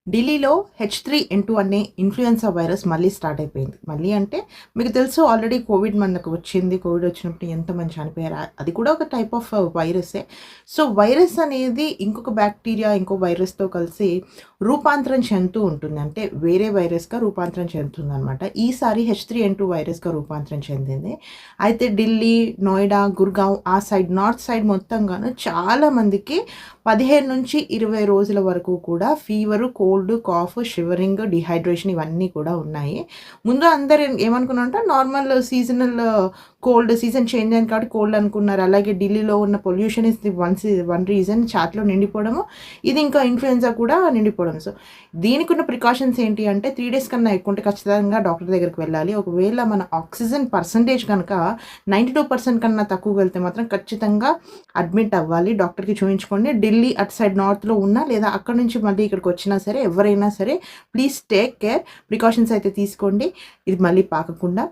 ఢిల్లీలో H3N2 అనే influenza virus మళ్ళీ స్టార్ట్ అయిపోయింది. మళ్ళీ అంటే మీకు తెలుసు ఆల్రెడీ కోవిడ్ మనకు వచ్చింది. కోవిడ్ వచ్చినప్పుడు ఎంతమంది చనిపోయారు. అది కూడా ఒక టైప్ ఆఫ్ వైరస్సే. సో, వైరస్ అనేది ఇంకొక బ్యాక్టీరియా, ఇంకో వైరస్‌తో కలిసి రూపాంతరం చెందుతూ ఉంటుంది. అంటే వేరే వైరస్‌గా రూపాంతరం చెందుతుందనమాట. ఈసారి H3N2 వైరస్‌గా రూపాంతరం చెందింది. అయితే ఢిల్లీ, నోయిడా, గుర్‌గావ్ ఆ సైడ్ నార్త్ సైడ్ మొత్తంగాను చాలా మందికి 15-20 రోజుల వరకు కూడా fever, cold, cough, shivering, dehydration ఇవన్నీ కూడా ఉన్నాయి. ముందు అందరూ ఏమనుకున్నారంటే normal seasonal cold season change అయింది కాబట్టి కోల్డ్ అనుకున్నారు. అలాగే ఢిల్లీలో ఉన్న pollution is the one reason ఛాతీలో నిండిపోవడము. ఇది ఇంకా ఇన్‌ఫ్లుయెన్జా కూడా నిండిపోవడం. సో, దీనికున్న ప్రికాషన్స్ ఏంటి అంటే 3 డేస్ కన్నా ఎక్కువ ఉంటే ఖచ్చితంగా డాక్టర్ దగ్గరికి వెళ్ళాలి. ఒకవేళ మన ఆక్సిజన్ పర్సెంటేజ్ కనుక 92% కన్నా తక్కువ వెళ్తే మాత్రం ఖచ్చితంగా అడ్మిట్ అవ్వాలి. డాక్టర్‌కి చూయించుకోండి. ఢిల్లీ అటు సైడ్ నార్త్‌లో ఉన్నా లేదా అక్కడి నుంచి మళ్ళీ ఇక్కడికొచ్చినా సరే ఎవరైనా సరే ప్లీజ్ టేక్ కేర్. ప్రికాషన్స్ అయితే తీసుకోండి. ఇది మళ్ళీ పాకకుండా.